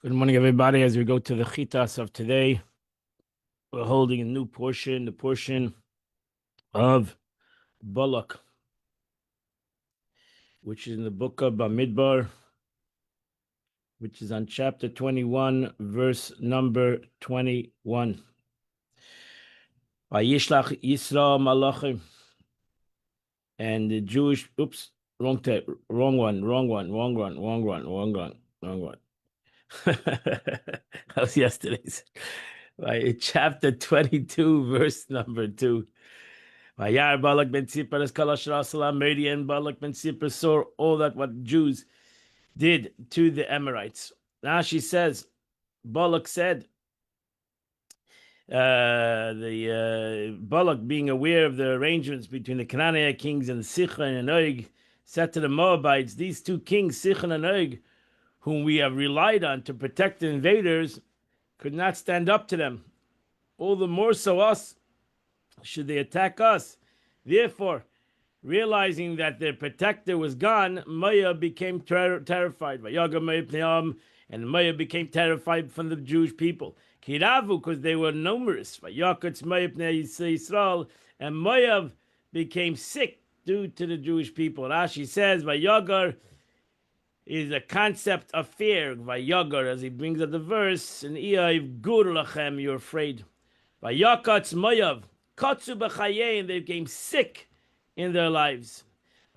Good morning, everybody. As we go to the Chitas of today, we're holding a new portion, the portion of Balak, which is in the book of Bamidbar, which is on chapter 21, verse number 21. Vayishlach Yisra Malachim, and the Jewish, wrong one. That was yesterday's. Right, chapter 22, verse number 2. Vayar Balak ben Tzipar es kol asher asa Midian. Balak ben Tzipar saw all that what Jews did to the Amorites. Now she says, Balak said, Balak, being aware of the arrangements between the Canaanite kings and Sichon and Og, said to the Moabites, these two kings, Sichon and Og, whom we have relied on to protect the invaders, could not stand up to them. All the more so us, should they attack us. Therefore, realizing that their protector was gone, Moab became terrified. And Moab became terrified from the Jewish people. Kiravu, because they were numerous. And Moab became sick due to the Jewish people. Rashi says, Vayagar is a concept of fear. Vayagar, as he brings up the verse, and gur lachem, you're afraid. Vayakatz Moab, katsu b'chayein, they became sick in their lives.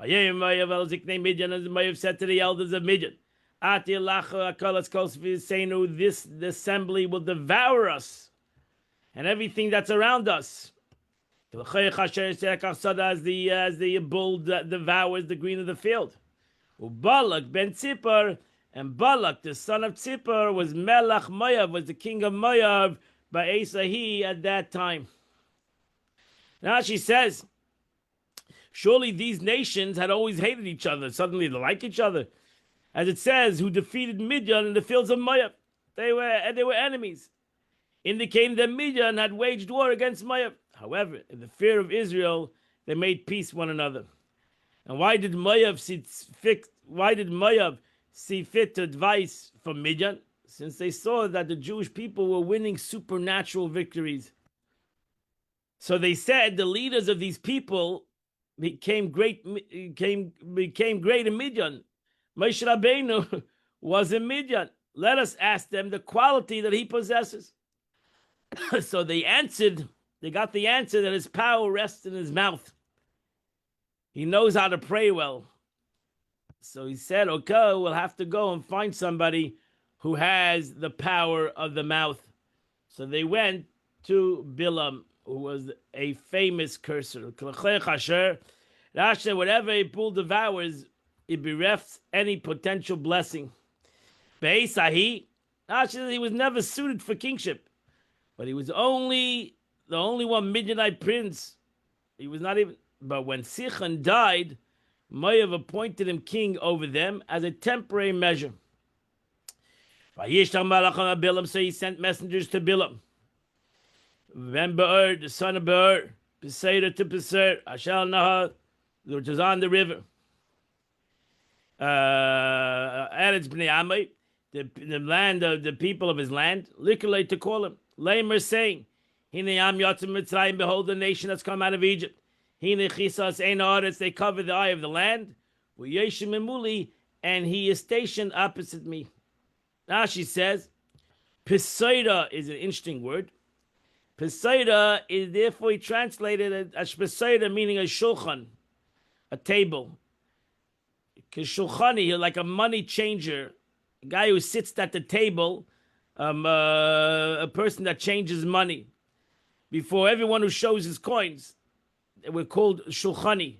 Moab said to the elders of Midian, this assembly will devour us and everything that's around us. As the bull devours the green of the field. Balak ben Tzipar, and Balak, the son of Tzipar, was Melach Moab, was the king of Moab by Esahi at that time. Now she says, surely these nations had always hated each other. Suddenly they like each other. As it says, who defeated Midian in the fields of Moab. They were enemies, indicating that Midian had waged war against Moab. However, in the fear of Israel, they made peace one another. And why did Moab see fit to advise for Midian? Since they saw that the Jewish people were winning supernatural victories. So they said the leaders of these people became great in Midian. Moshe Rabbeinu was in Midian. Let us ask them the quality that he possesses. So they got the answer that his power rests in his mouth. He knows how to pray well. So he said, okay, we'll have to go and find somebody who has the power of the mouth. So they went to Bilam, who was a famous cursor. Whatever a bull devours, it berefts any potential blessing. He was never suited for kingship, but he was the only one Midianite prince. He was not even. But when Sichon died, Moab appointed him king over them as a temporary measure. So he sent messengers to Bilam. Ben Be'er, the son of Be'er, Beseira to Beser, Ashal Nahar, which is on the river. Eretz Bnei Amai, the land of the people of his land, Likulei to call him. Lamer saying, Hine Am Yotzim Mitzrayim, behold the nation that's come out of Egypt. Hine Chisas Ein Haaretz, they cover the eye of the land. Yeshim Emuli, and he is stationed opposite me. Now she says, Pesaida is an interesting word. Pesaida is therefore translated as Pesaida, meaning a shulchan, a table. Because shulchani, like a money changer, a guy who sits at the table, a person that changes money. Before everyone who shows his coins, we're called shulchani.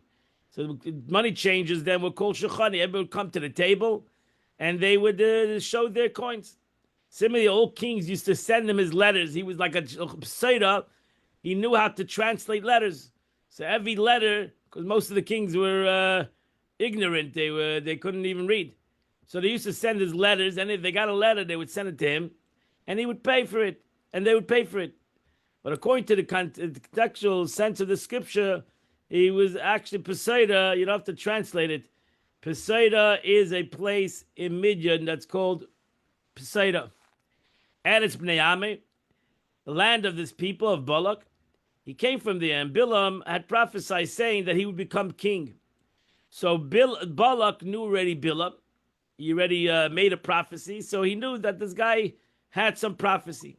So money changers then were called shulchani. Everyone would come to the table, and they would show their coins. Similarly, old kings used to send him his letters. He was like a pseida. He knew how to translate letters. So every letter, because most of the kings were ignorant, they couldn't even read. So they used to send his letters, and if they got a letter, they would send it to him, and he would pay for it, and they would pay for it. But according to the contextual sense of the scripture, he was actually Pesaida. You don't have to translate it. Pesaida is a place in Midian that's called Poseidon. Eretz Bnei Ami, the land of this people of Balak. He came from there, and Bilam had prophesied saying that he would become king. So Balak knew already Bilam. He already made a prophecy, so he knew that this guy had some prophecy.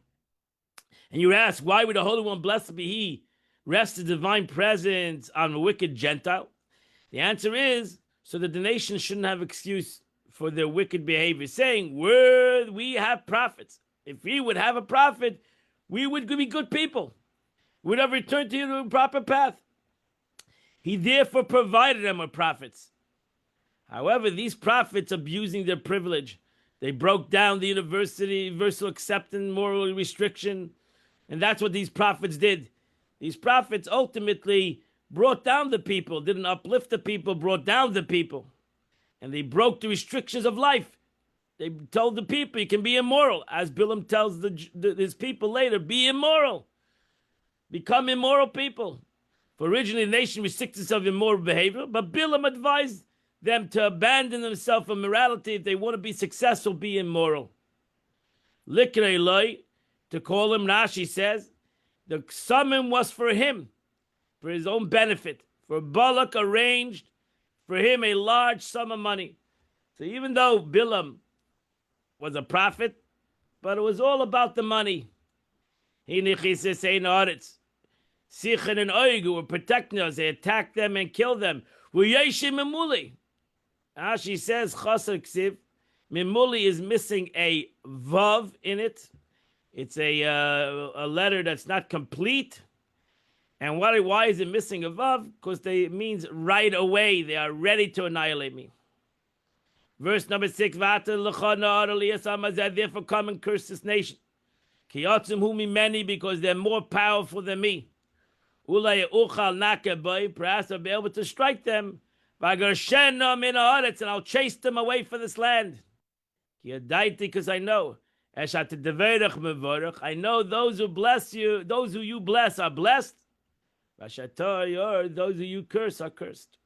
And you ask, why would the Holy One, blessed be He, rest the divine presence on a wicked Gentile? The answer is so that the nation shouldn't have excuse for their wicked behavior, saying, we have prophets. If we would have a prophet, we would be good people. We would have returned to the proper path. He therefore provided them with prophets. However, these prophets, abusing their privilege, they broke down the universal acceptance moral restriction, and that's what these prophets did. These prophets ultimately brought down the people, didn't uplift the people, brought down the people. And they broke the restrictions of life. They told the people, you can be immoral. As Bilam tells his people later, be immoral. Become immoral people. For originally the nation restricted itself in immoral behavior, but Bilam advised them to abandon themselves from morality. If they want to be successful, be immoral. Likra Eloi, to call him, Rashi says, the summon was for him, for his own benefit. For Balak arranged for him a large sum of money. So even though Bilam was a prophet, but it was all about the money. Sichan and Oig were protecting us. They attacked them and killed them. She says, Chasar Ksiv, Mimuli is missing a Vav in it. It's a letter that's not complete. And why is it missing a Vav? Because it means right away. They are ready to annihilate me. Verse number 6, therefore come and curse this nation. Many, because they're more powerful than me. Perhaps I'll be able to strike them. And I'll chase them away from this land. Because I know. I know those who bless you, those who you bless are blessed. Those who you curse are cursed.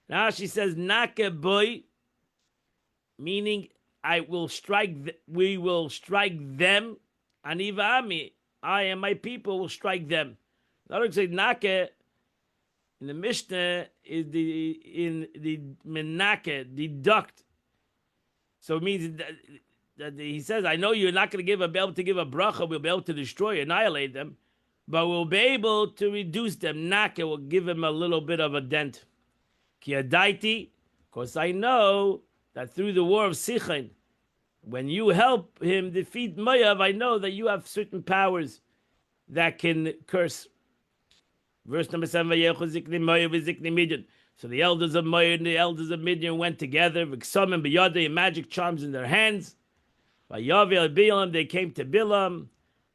Now she says, boy, meaning we will strike them. Anivami, I and my people will strike them. In other words, Nake in the Mishnah is in the menake, deduct. So it means that he says, I know you're not going to be able to give a bracha, we'll be able to destroy, annihilate them, but we'll be able to reduce them. Nake will give him a little bit of a dent. Ki adaiti, because I know that through the war of Sichan, when you help him defeat Moav, I know that you have certain powers that can curse. Verse number 7, so the elders of Moav and the elders of Midian went together, V'ksam and B'yadei, magic charms in their hands. V'yavel Bilam, they came to Bilam.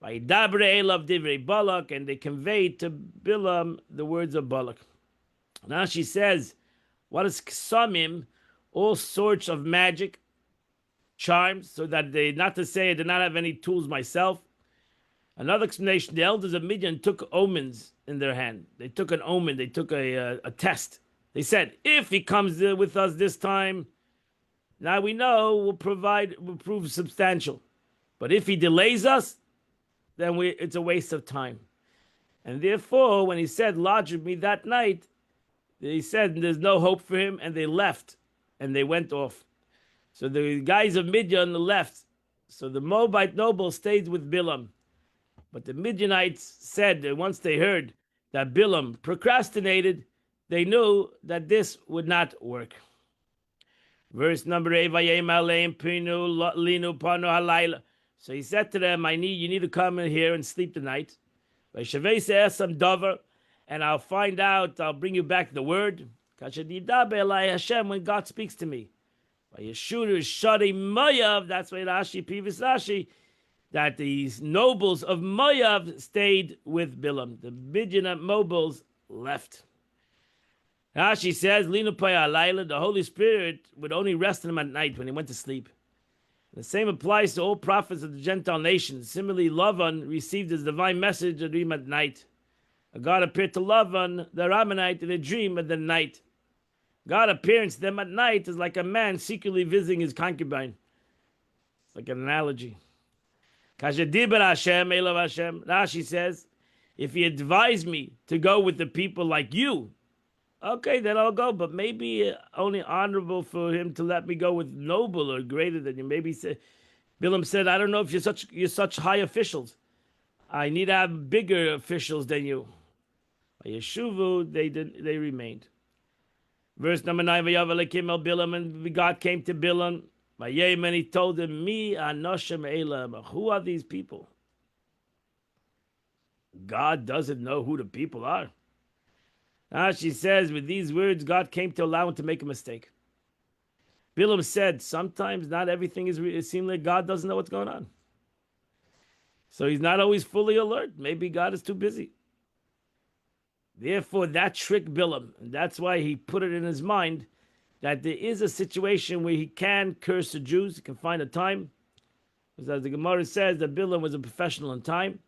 V'yidabre elav divrei Balak, and they conveyed to Bilam the words of Balak. Now she says, what is ksamim? All sorts of magic charms, so that they, not to say I did not have any tools myself. Another explanation, the elders of Midian took omens in their hand. They took an omen, they took a test. They said, if he comes with us this time, now we know we'll prove substantial. But if he delays us, then it's a waste of time. And therefore, when he said, lodge with me that night, they said there's no hope for him, and they left, and they went off. So the guys of Midian left. So the Moabite nobles stayed with Bilam. But the Midianites said that once they heard that Bilam procrastinated, they knew that this would not work. Verse number 8, so he said to them, you need to come in here and sleep tonight. And I'll find out, I'll bring you back the word. When God speaks to me. That's why previous Rashi, that these nobles of Moav stayed with Bilam. The Midianite nobles left. Rashi says, the Holy Spirit would only rest on him at night when he went to sleep. The same applies to all prophets of the Gentile nations. Similarly, Lavan received his divine message a dream at night. God appeared to Lavan, the Aramite, in a dream at the night. God's appearance to them at night is like a man secretly visiting his concubine. like an analogy. Kashadibar Hashem, Elav Hashem. Rashi says, if he advised me to go with the people like you, okay, then I'll go. But maybe only honorable for him to let me go with noble or greater than you. Maybe Bilam said, I don't know if you're such high officials. I need to have bigger officials than you. By Yeshuvu, they remained. Verse number 9, Vayavalekim el Bilam, and God came to Bilam. And he told him, Mi anoshim elam. Who are these people? God doesn't know who the people are. Now she says, with these words, God came to allow him to make a mistake. Bilam said, sometimes not everything it seems like God doesn't know what's going on. So he's not always fully alert. Maybe God is too busy. Therefore, that tricked Bilam. And that's why he put it in his mind that there is a situation where he can curse the Jews. He can find a time. Because as the Gemara says, that Bilam was a professional in time.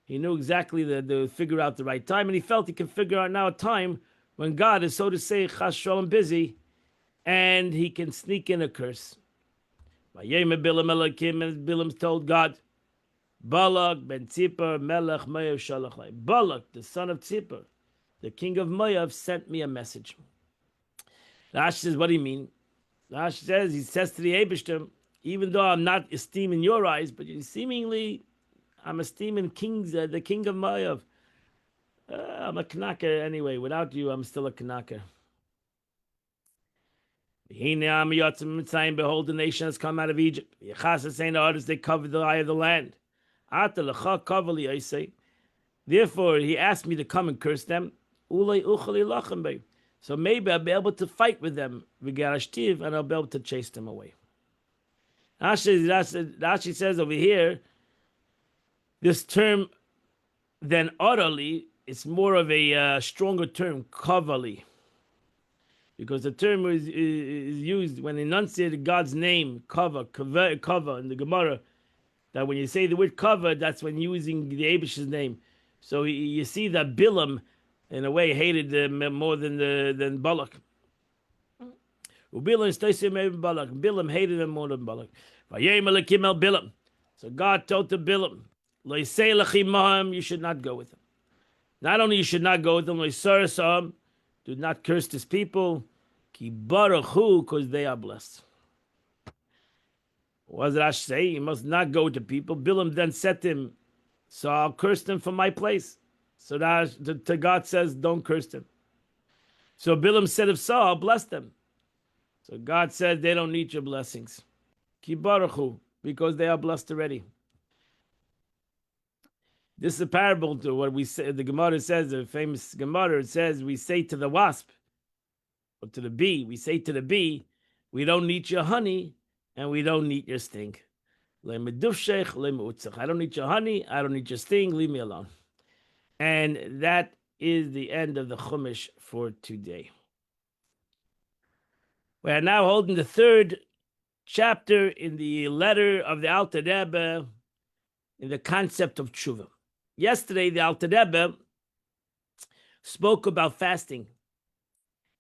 He knew exactly to figure out the right time. And he felt he can figure out now a time when God is, so to say, chas shalom, busy. And he can sneak in a curse. Bilam told God, Balak ben Tzipor melech Moav shalach. Balak, the son of Tzipor, the king of Moav, sent me a message. Rashi says, what do you mean? Rashi says, he says to the Eibishter, even though I'm not esteeming your eyes, but seemingly I'm esteeming the king of Moav. I'm a Kanaka anyway. Without you, I'm still a Kanaka. Behold, the nation has come out of Egypt. They covered the eye of the land. Therefore, he asked me to come and curse them. So maybe I'll be able to fight with them, and I'll be able to chase them away. Rashi says over here, this term, then utterly, it's more of a stronger term, kavali. Because the term is used when enunciated God's name, kava in the Gemara, that when you say the word kava, that's when using the Abish's name. So you see that Bilam, in a way, hated more than Balak. Bilam hated him more than Balak. So God told to Bilam, you should not go with him. Not only you should not go with them, do not curse this people, because they are blessed. What does Rashi say? You must not go to people. Bilam then said to him, so I'll curse them from my place. So that to God says, don't curse them. So Bilam said, if so, I'll bless them. So God said, they don't need your blessings. Because they are blessed already. This is a parable to what we say. The Gemara says, the famous Gemara, it says, we say to the wasp, or to the bee, we say to the bee, we don't need your honey, and we don't need your sting. I don't need your honey, I don't need your sting, leave me alone. And that is the end of the Chumash for today. We are now holding the third chapter in the letter of the Alter Rebbe in the concept of tshuva. Yesterday, the Alter Rebbe spoke about fasting.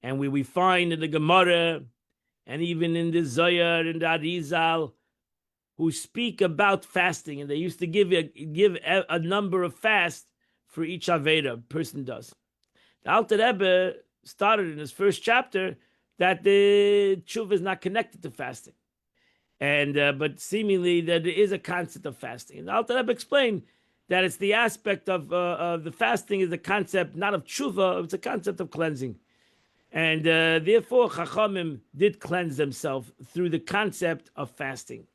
And we find in the Gemara, and even in the Zohar and the Arizal, who speak about fasting. And they used to give a number of fasts for each Aveda a person does. The Alter Rebbe started in his first chapter that the tshuva is not connected to fasting. And but seemingly that there is a concept of fasting. And the Alter Rebbe explained that it's the aspect of the fasting is the concept not of tshuva, it's a concept of cleansing. And therefore, Chachamim did cleanse themselves through the concept of fasting.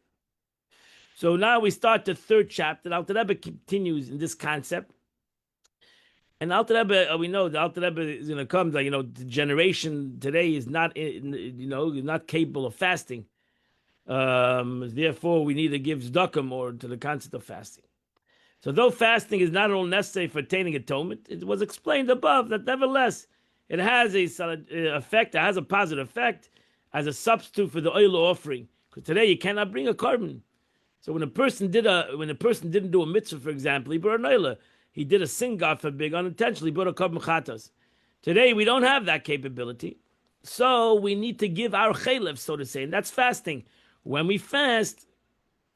So now we start the third chapter. Alter Rebbe continues in this concept. And Alter Rebbe, we know the Alter Rebbe is going to come, like, the generation today is not, not capable of fasting. Therefore, we need to give tzedakah more to the concept of fasting. So though fasting is not at all necessary for attaining atonement, it was explained above that nevertheless, it has a effect, it has a positive effect as a substitute for the oil offering. Because today you cannot bring a carbon. So when a person didn't do a mitzvah, for example, he brought an oilah. He did a sin, God forbid, unintentionally brought a carbon chatas. Today we don't have that capability. So we need to give our chaylev, so to say, and that's fasting. When we fast,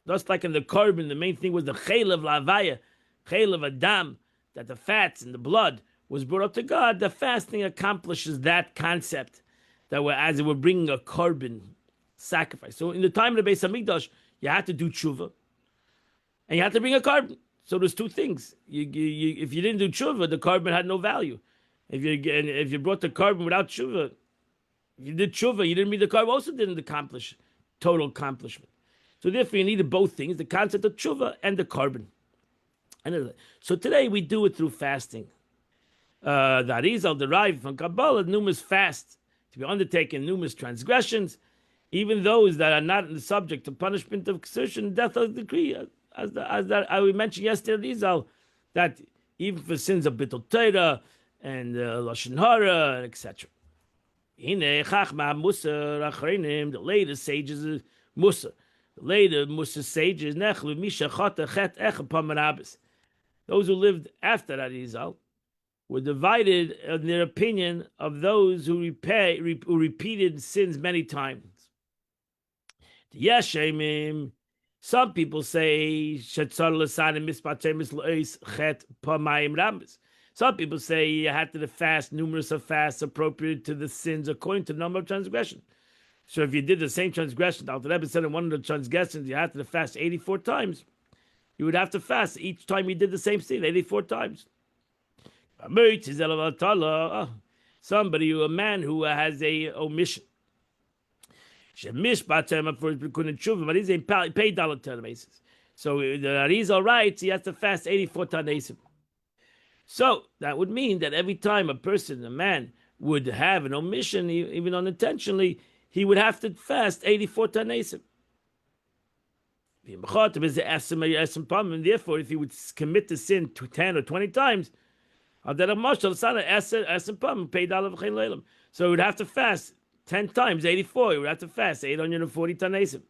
Just like in the korban, the main thing was the chaylev lavaya, chaylev adam, that the fats and the blood was brought up to God. The fasting accomplishes that concept, that as it were bringing a korban sacrifice. So in the time of the Beis Hamikdash, you had to do tshuva, and you had to bring a korban. So there's two things. If you didn't do tshuva, the korban had no value. If you brought the korban without tshuva, if you did tshuva, you didn't bring the korban, also didn't accomplish total accomplishment. So therefore, you needed both things: the concept of tshuva and the korban. So today we do it through fasting. The Arizal derived from Kabbalah numerous fasts to be undertaken, numerous transgressions, even those that are not in the subject of punishment of exertion, death of decree, as we mentioned yesterday, Arizal, that even for sins of Bittul Torah and Lashon Hara, etc. The later sages of Musa, the later Musa sages, those who lived after Arizal, were divided in their opinion of those who repeated sins many times. Some people say some people say you had to fast numerous of fasts appropriate to the sins according to the number of transgressions. So if you did the same transgression, Al Rebbe said in one of the transgressions you had to fast 84 times, you would have to fast each time you did the same sin 84 times. Somebody, a man who has a omission. But he's paid dollar basis. So the Arizal writes he has to fast 84 tanesim. So that would mean that every time a man would have an omission, even unintentionally, he would have to fast 84 tanesim. And therefore, if he would commit the sin to 10 or 20 times, so he would have to fast 10 times 84. He would have to fast 840 tanesim.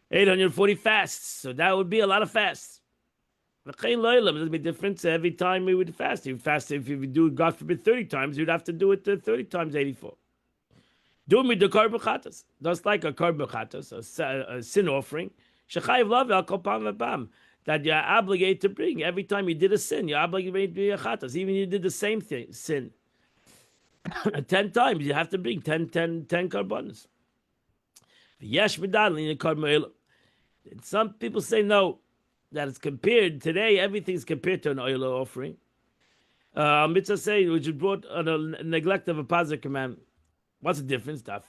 840 fasts. So that would be a lot of fasts. There's a difference every time we would fast. You fast if you do, God forbid, 30 times, you'd have to do it 30 times 84. Do me the korban chatas, just like a korban chatas, a sin offering. Shechayiv lav al kol pam v'pam, that you're obligated to bring every time you did a sin. You're obligated to be a chatas, even if you did the same sin 10 times. You have to bring 10 korbanos. Yesh medalin in korban. Some people say no, that it's compared today. Everything's compared to an oil offering. Mitzvah say which is brought on a neglect of a positive commandment. What's the difference? Because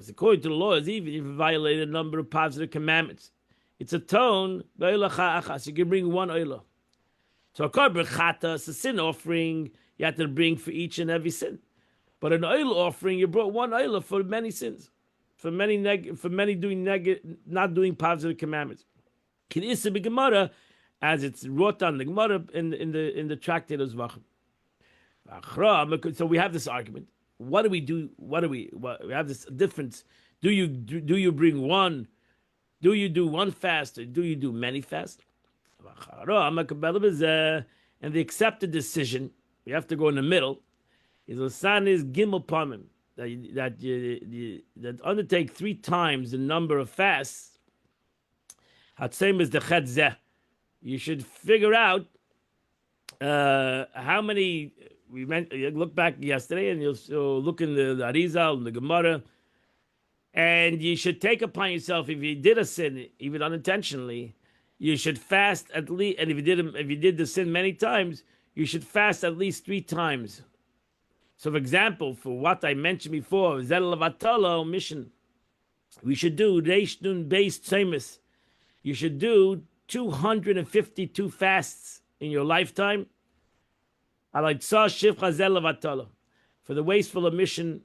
according to the laws, even if you violate a number of positive commandments, it's a tone. You can bring one oila. So a korban chatas, a sin offering, you have to bring for each and every sin. But an oila offering, you brought one oila for many sins, for many not doing positive commandments. As it's wrote on the Gemara in the tractate of Zvachim. So we have this argument. What do we do? We have this difference. Do you bring one? Do you do one fast, or do you do many fasts? And the accepted decision, we have to go in the middle. Is Lasan is Gimel Pamim, that undertake 3 times the number of fasts. Same as the Chetzeh. You should figure out how many. We look back yesterday, and you'll look in the Arizal and the Gemara, and you should take upon yourself, if you did a sin, even unintentionally, you should fast at least. And if you did the sin many times, you should fast at least 3 times. So, for example, for what I mentioned before, Zel Lavatala omission, we should do Reish Nun Beis Tzemis. You should do 252 fasts in your lifetime. For the wasteful omission.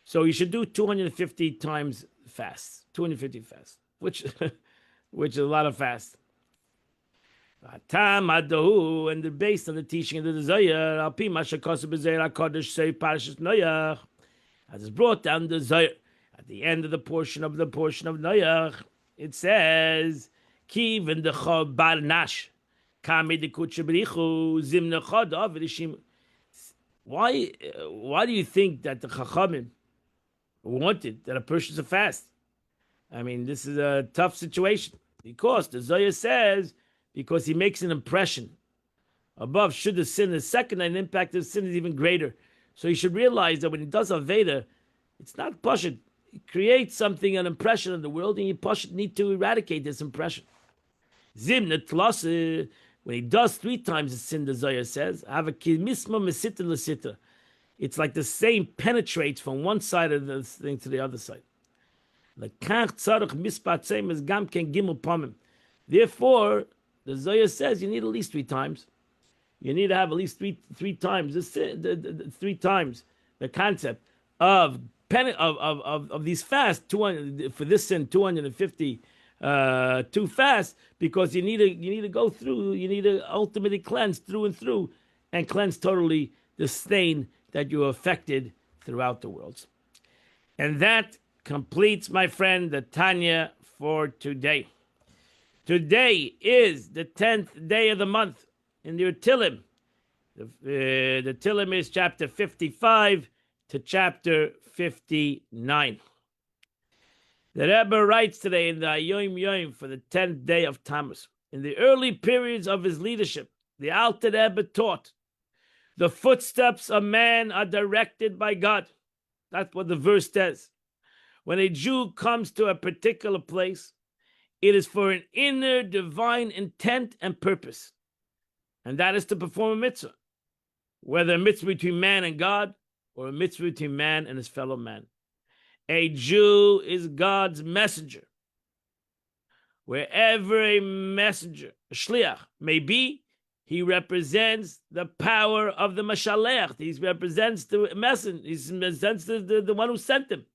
So you should do 250 times fasts. 250 fasts, which is a lot of fasts. And they're based on the teaching of the Zohar, as it's brought down the Zohar. At the end of the portion of Noach, it says, Kiv and the Chob Bar Nash. Why do you think that the Chachamim wanted that a person should fast. I mean, this is a tough situation because the Zohar says, because he makes an impression above should the sin is second, and the impact of sin is even greater. So he should realize that when he does Aveda, it's not Pashut. He creates something, an impression in the world, and you Pashut need to eradicate this impression. Zim Netlase, when he does 3 times the sin, the Zohar says, have a kimisma mesita lesita. It's like the same penetrates from one side of the thing to the other side. Therefore, the Zohar says you need at least 3 times. You need to have at least three times the 3 times the concept of these fasts. 200 for this sin, 250 fasts, because you need to go through. You need to ultimately cleanse through and through, and cleanse totally the stain that you affected throughout the world. And that completes, my friend, the Tanya for today. Today is the 10th day of the month in your Tillim. The Tillim is chapter 55 to chapter 59. The Rebbe writes today in the Yom Yom for the 10th day of Tammuz. In the early periods of his leadership, the Alter Rebbe taught, the footsteps of man are directed by God. That's what the verse says. When a Jew comes to a particular place, it is for an inner divine intent and purpose. And that is to perform a mitzvah. Whether a mitzvah between man and God, or a mitzvah between man and his fellow man. A Jew is God's messenger. Wherever a messenger, a shliach, may be, he represents the power of the Mashalech. He represents the messenger. He represents the one who sent him.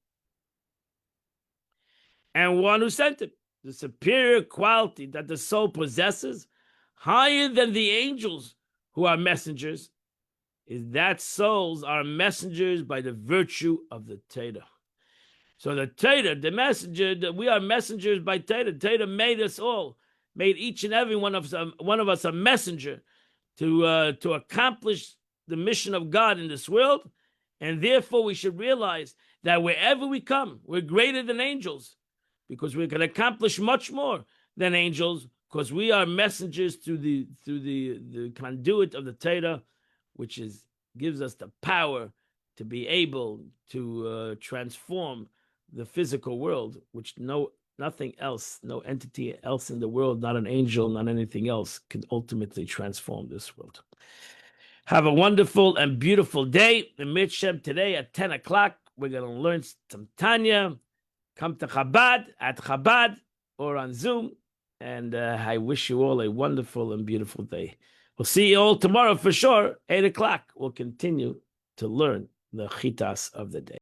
And one who sent him. The superior quality that the soul possesses, higher than the angels who are messengers, is that souls are messengers by the virtue of the Torah. So the Torah, the messenger, we are messengers by Torah. Torah made us all, made each and every one of us a messenger to accomplish the mission of God in this world. And therefore we should realize that wherever we come, we're greater than angels, because we can accomplish much more than angels, because we are messengers through the conduit of the Torah, which gives us the power to be able to transform the physical world, which nothing else, no entity else in the world, not an angel, not anything else, can ultimately transform this world. Have a wonderful and beautiful day. In Mitzvah today at 10 o'clock, we're going to learn some Tanya. Come to Chabad, at Chabad, or on Zoom. And I wish you all a wonderful and beautiful day. We'll see you all tomorrow for sure, 8 o'clock. We'll continue to learn the Chitas of the day.